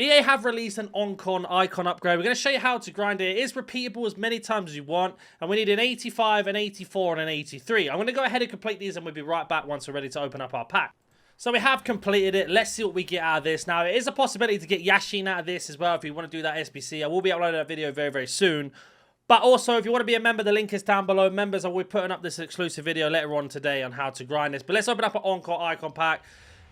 EA have released an icon upgrade. We're going to show you how to grind it. It is repeatable as many times as you want. And we need an 85, an 84, and an 83. I'm going to go ahead and complete these and we'll be right back once we're ready to open up our pack. So we have completed it. Let's see what we get out of this. Now, it is a possibility to get Yashin out of this as well if you want to do that SBC. I will be uploading that video very, very soon. But also, if you want to be a member, the link is down below. Members, I will be putting up this exclusive video later on today on how to grind this. But let's open up an Encore icon pack.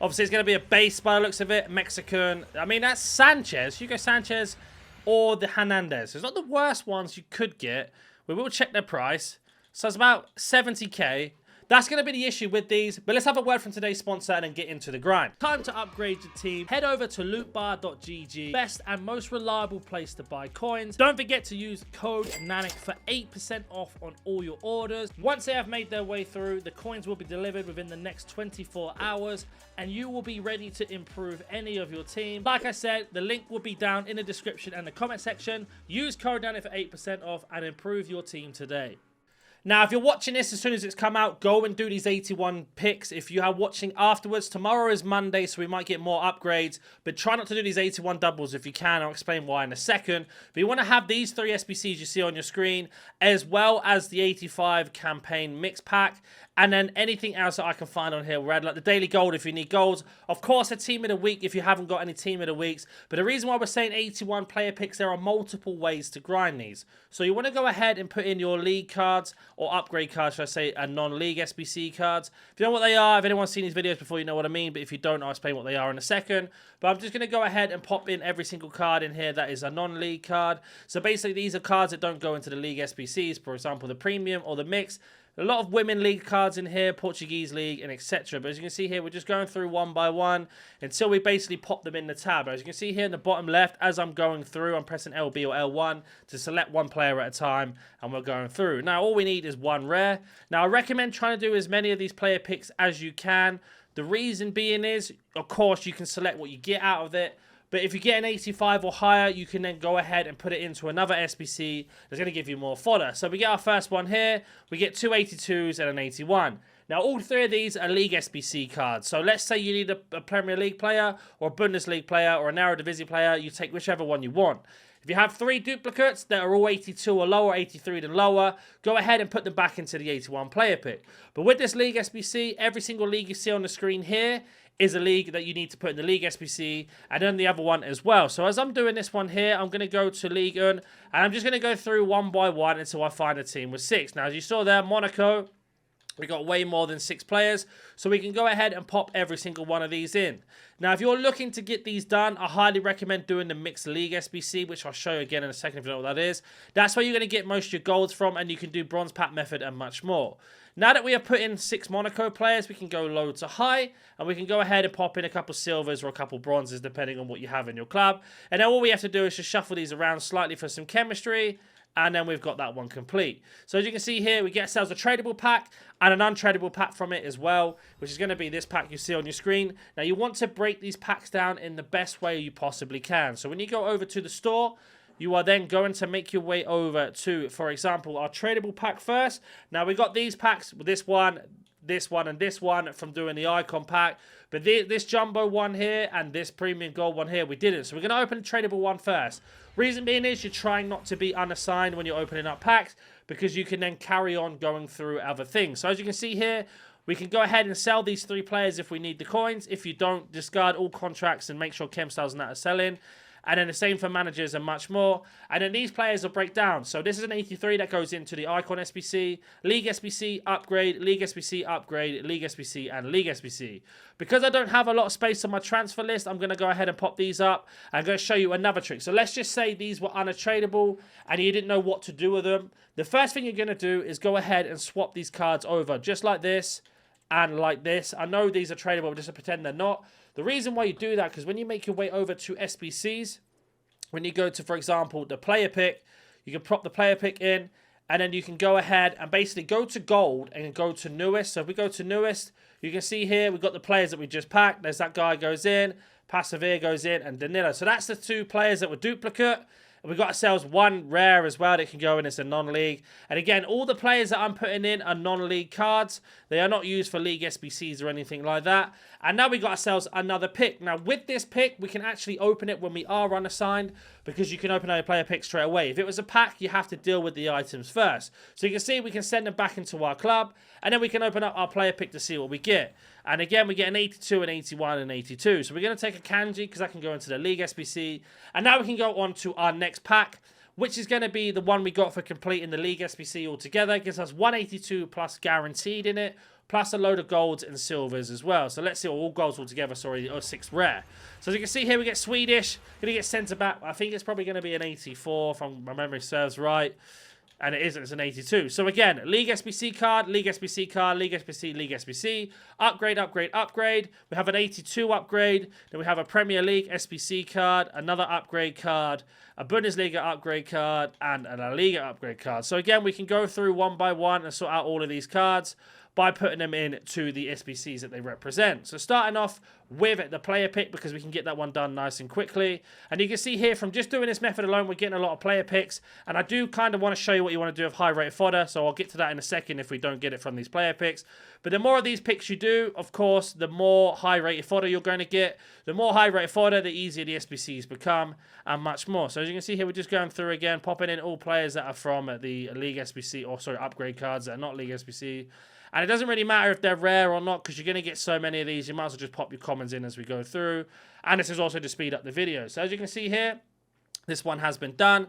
Obviously, it's going to be a base by the looks of it. Mexican. I mean, that's Sanchez. Hugo Sanchez or the Hernandez. It's not the worst ones you could get. We will check their price. So it's about 70k. That's going to be the issue with these. But let's have a word from today's sponsor and then get into the grind. Time to upgrade your team. Head over to lootbar.gg. Best and most reliable place to buy coins. Don't forget to use code NANIC for 8% off on all your orders. Once they have made their way through, the coins will be delivered within the next 24 hours. And you will be ready to improve any of your team. Like I said, the link will be down in the description and the comment section. Use code NANIC for 8% off and improve your team today. Now, if you're watching this as soon as it's come out, go and do these 81 picks. If you are watching afterwards, tomorrow is Monday, so we might get more upgrades. But try not to do these 81 doubles if you can. I'll explain why in a second. But you want to have these 3 SBCs you see on your screen, as well as the 85 campaign mix pack. And then anything else that I can find on here. We'll add like the daily gold if you need golds. Of course, a team of the week if you haven't got any team of the weeks. But the reason why we're saying 81 player picks, there are multiple ways to grind these. So you want to go ahead and put in your league cards or upgrade cards, should I say, and non-league SBC cards. If you know what they are, if anyone's seen these videos before, you know what I mean. But if you don't, I'll explain what they are in a second. But I'm just going to go ahead and pop in every single card in here that is a non-league card. So basically, these are cards that don't go into the league SBCs. For example, the premium or the mix. A lot of women league cards in here, Portuguese league, and etc. But as you can see here, we're just going through one by one until we basically pop them in the tab. As you can see here in the bottom left, as I'm going through, I'm pressing LB or L1 to select one player at a time, and we're going through. Now, all we need is one rare. Now, I recommend trying to do as many of these player picks as you can. The reason being is, of course, you can select what you get out of it. But if you get an 85 or higher, you can then go ahead and put it into another SBC that's going to give you more fodder. So we get our first one here. We get 2 82s and an 81. Now, all 3 of these are League SBC cards. So let's say you need a Premier League player or a Bundesliga player or a Narrow Division player. You take whichever one you want. If you have 3 duplicates that are all 82 or lower, 83 and lower, go ahead and put them back into the 81 player pick. But with this League SBC, every single league you see on the screen here is a league that you need to put in the League SBC and then the other one as well. So as I'm doing this one here, I'm going to go to League 1 and I'm just going to go through one by one until I find a team with 6. Now, as you saw there, Monaco, we got way more than 6 players, so we can go ahead and pop every single one of these in. Now, if you're looking to get these done, I highly recommend doing the Mixed League SBC, which I'll show you again in a second if you know what that is. That's where you're going to get most of your golds from, and you can do Bronze Pack Method and much more. Now that we have put in 6 Monaco players, we can go low to high, and we can go ahead and pop in a couple silvers or a couple bronzes, depending on what you have in your club. And then all we have to do is just shuffle these around slightly for some chemistry, and then we've got that one complete. So as you can see here, we get ourselves a tradable pack and an untradable pack from it as well, which is going to be this pack you see on your screen. Now, you want to break these packs down in the best way you possibly can. So when you go over to the store, you are then going to make your way over to, for example, our tradable pack first. Now, we got these packs, this one, and this one from doing the icon pack. But this jumbo one here and this premium gold one here, we didn't. So we're going to open the tradable one first. Reason being is you're trying not to be unassigned when you're opening up packs because you can then carry on going through other things. So as you can see here, we can go ahead and sell these 3 players if we need the coins. If you don't, discard all contracts and make sure chemstyles and that are selling. And then the same for managers and much more. And then these players will break down. So this is an 83 that goes into the Icon SBC, League SBC, Upgrade, League SBC, Upgrade, League SBC, and League SBC. Because I don't have a lot of space on my transfer list, I'm going to go ahead and pop these up. I'm going to show you another trick. So let's just say these were untradeable and you didn't know what to do with them. The first thing you're going to do is go ahead and swap these cards over just like this and like this. I know these are tradable, but just to pretend they're not. The reason why you do that, because when you make your way over to SBCs, when you go to, for example, the player pick, you can prop the player pick in, and then you can go ahead and basically go to gold and go to newest. So if we go to newest, you can see here, we've got the players that we just packed. There's that guy goes in, Passavir goes in, and Danilo. So that's the 2 players that were duplicate. And we've got ourselves 1 rare as well that can go in. It's a non-league. And again, all the players that I'm putting in are non-league cards. They are not used for league SBCs or anything like that. And now we got ourselves another pick. Now, with this pick, we can actually open it when we are unassigned because you can open a player pick straight away. If it was a pack, you have to deal with the items first. So you can see we can send them back into our club, and then we can open up our player pick to see what we get. And again, we get an 82, an 81, and an 82. So we're going to take a kanji because that can go into the League SBC. And now we can go on to our next pack, which is going to be the one we got for completing the League SBC altogether. It gives us 182 plus guaranteed in it, plus a load of golds and silvers as well. So let's see, all golds altogether, sorry, or 6 rare. So as you can see here, we get Swedish, going to get centre back. I think it's probably going to be an 84, if my memory serves right. And it isn't, it's an 82. So again, League SBC card, League SBC card, League SBC, League SBC. Upgrade, upgrade, upgrade. We have an 82 upgrade. Then we have a Premier League SBC card, another upgrade card, a Bundesliga upgrade card, and a La Liga upgrade card. So again, we can go through one by one and sort out all of these cards by putting them into the SBCs that they represent. So starting off with the player pick, because we can get that one done nice and quickly. And you can see here, from just doing this method alone, we're getting a lot of player picks. And I do kind of want to show you what you want to do with high-rated fodder, so I'll get to that in a second if we don't get it from these player picks. But the more of these picks you do, of course, the more high-rated fodder you're going to get. The more high-rated fodder, the easier the SBCs become, and much more. So as you can see here, we're just going through again, popping in all players that are from the League SBC, or sorry, upgrade cards that are not League SBC. And it doesn't really matter if they're rare or not, because you're going to get so many of these. You might as well just pop your commons in as we go through. And this is also to speed up the video. So as you can see here, this one has been done.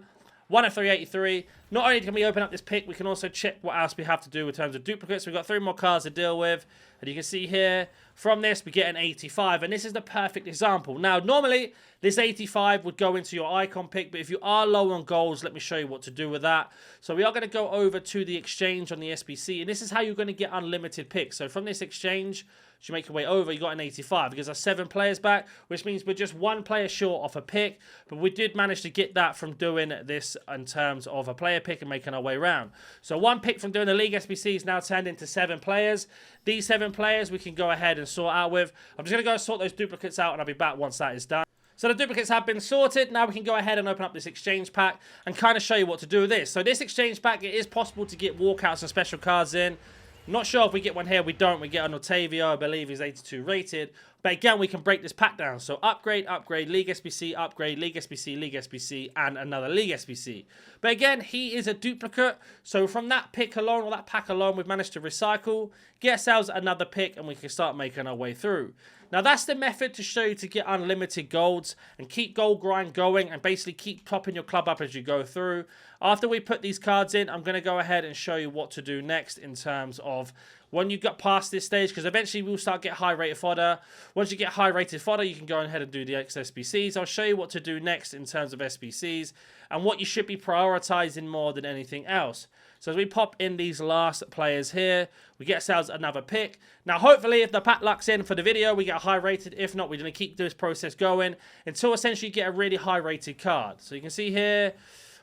1 of 383. Not only can we open up this pick, we can also check what else we have to do in terms of duplicates. We've got 3 more cards to deal with. And you can see here, from this, we get an 85. And this is the perfect example. Now, normally, this 85 would go into your icon pick. But if you are low on golds, let me show you what to do with that. So we are going to go over to the exchange on the SBC. And this is how you're going to get unlimited picks. So from this exchange, as you make your way over, you got an 85. Because there's 7 players back, which means we're just 1 player short off a pick. But we did manage to get that from doing this in terms of a player pick and making our way around. So 1 pick from doing the League SBC is now turned into 7 players. These 7 players we can go ahead and sort out with. I'm just going to go sort those duplicates out, and I'll be back once that is done. So the duplicates have been sorted. Now we can go ahead and open up this exchange pack and kind of show you what to do with this. So this exchange pack, it is possible to get walkouts and special cards in. Not sure if we get one here. We don't. We get an Otavio, I believe he's 82 rated. But again, we can break this pack down. So upgrade, upgrade, League SBC, upgrade, League SBC, League SBC, and another League SBC. But again, he is a duplicate. So from that pick alone, or that pack alone, we've managed to recycle, get ourselves another pick, and we can start making our way through. Now, that's the method to show you to get unlimited golds and keep gold grind going and basically keep topping your club up as you go through. After we put these cards in, I'm going to go ahead and show you what to do next in terms of when you get past this stage, because eventually we'll start get high-rated fodder. Once you get high-rated fodder, you can go ahead and do the SBCs. I'll show you what to do next in terms of SBCs and what you should be prioritizing more than anything else. So as we pop in these last players here, we get ourselves another pick. Now, hopefully, if the pack luck's in for the video, we get a high-rated. If not, we're going to keep this process going until essentially you get a really high-rated card. So you can see here,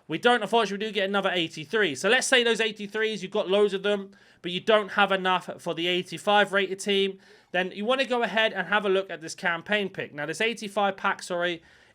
we don't, unfortunately, we do get another 83. So let's say those 83s, you've got loads of them, but you don't have enough for the 85 rated team. Then you want to go ahead and have a look at this campaign pick. Now, this 85 pack,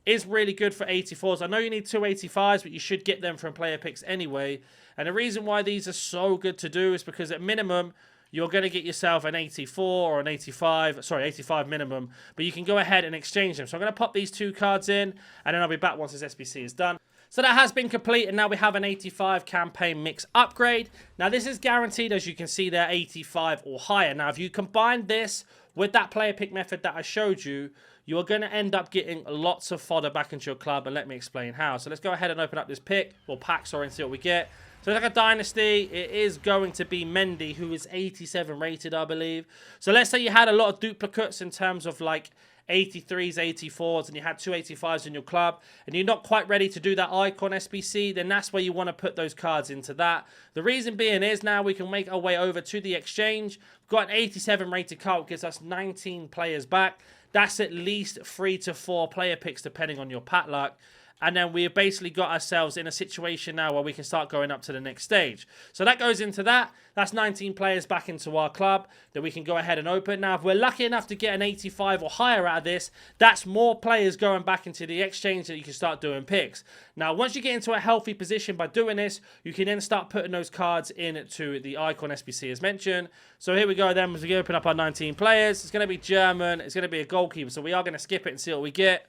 is really good for 84s. I know you need 2 85s, but you should get them from player picks anyway. And the reason why these are so good to do is because at minimum, you're going to get yourself an 84 or an 85, sorry, 85 minimum, but you can go ahead and exchange them. So I'm going to pop these 2 cards in, and then I'll be back once this SBC is done. So that has been complete, and now we have an 85 campaign mix upgrade. Now this is guaranteed, as you can see there, 85 or higher. Now if you combine this with that player pick method that I showed you, you are going to end up getting lots of fodder back into your club, and let me explain how. So let's go ahead and open up this pick, or pack, sorry, and see what we get. So it's like a dynasty. It is going to be Mendy, who is 87 rated, I believe. So let's say you had a lot of duplicates in terms of like 83s, 84s, and you had 2 85s in your club, and you're not quite ready to do that icon SBC, then that's where you want to put those cards into that. The reason being is now we can make our way over to the exchange. We've got an 87 rated card, which gives us 19 players back. That's at least 3 to 4 player picks, depending on your pack luck. And then we have basically got ourselves in a situation now where we can start going up to the next stage. So that goes into that. That's 19 players back into our club that we can go ahead and open. Now, if we're lucky enough to get an 85 or higher out of this, that's more players going back into the exchange that you can start doing picks. Now, once you get into a healthy position by doing this, you can then start putting those cards into the Icon SBC as mentioned. So here we go then, as we open up our 19 players. It's going to be German. It's going to be a goalkeeper. So we are going to skip it and see what we get.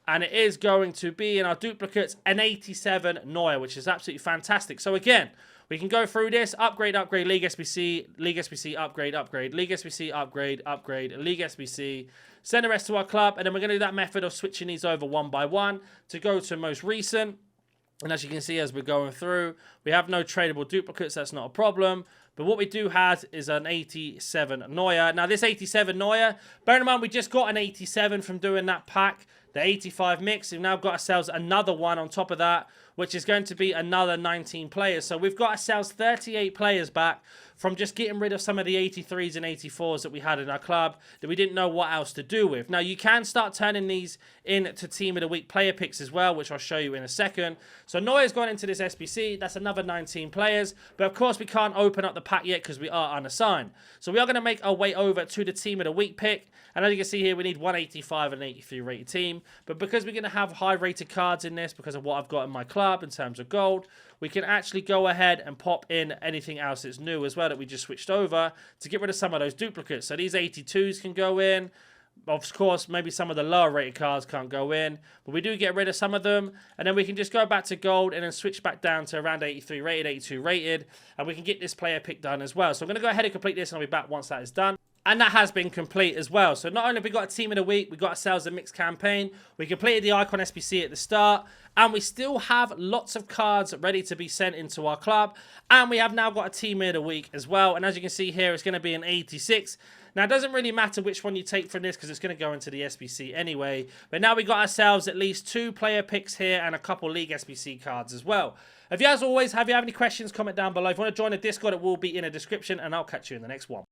And it is going to be in our duplicates an 87 Neuer, which is absolutely fantastic. So again, we can go through this, upgrade, League SBC, upgrade, League SBC, upgrade, League SBC, send the rest to our club, and then we're going to do that method of switching these over one by one to go to most recent. And as you can see, as we're going through, we have no tradable duplicates, that's not a problem. But what we do have is an 87 Neuer. Now, this 87 Neuer, bear in mind, we just got an 87 from doing that pack. The 85 mix, we've now got ourselves another one on top of that, which is going to be another 19 players. So we've got ourselves 38 players back from just getting rid of some of the 83s and 84s that we had in our club that we didn't know what else to do with. Now, you can start turning these into Team of the Week player picks as well, which I'll show you in a second. So Neuer's gone into this SBC. That's another 19 players. But of course, we can't open up the pack yet because we are unassigned. So we are going to make our way over to the Team of the Week pick. And as you can see here, we need 185 and 83 rated team. But because we're going to have high rated cards in this because of what I've got in my club in terms of gold, we can actually go ahead and pop in anything else that's new as well that we just switched over to get rid of some of those duplicates. So these 82s can go in. Of course, maybe some of the lower rated cards can't go in, but we do get rid of some of them, and then we can just go back to gold and then switch back down to around 83 rated, 82 rated, and we can get this player pick done as well. So I'm going to go ahead and complete this, and I'll be back once that is done. And that has been complete as well. So not only have we got a Team of the Week, we got ourselves a mixed campaign. We completed the Icon SBC at the start. And we still have lots of cards ready to be sent into our club. And we have now got a Team of the Week as well. And as you can see here, it's going to be an 86. Now, it doesn't really matter which one you take from this because it's going to go into the SBC anyway. But now we got ourselves at least 2 player picks here and a couple League SBC cards as well. If you, as always, have any questions, comment down below. If you want to join the Discord, it will be in the description. And I'll catch you in the next one.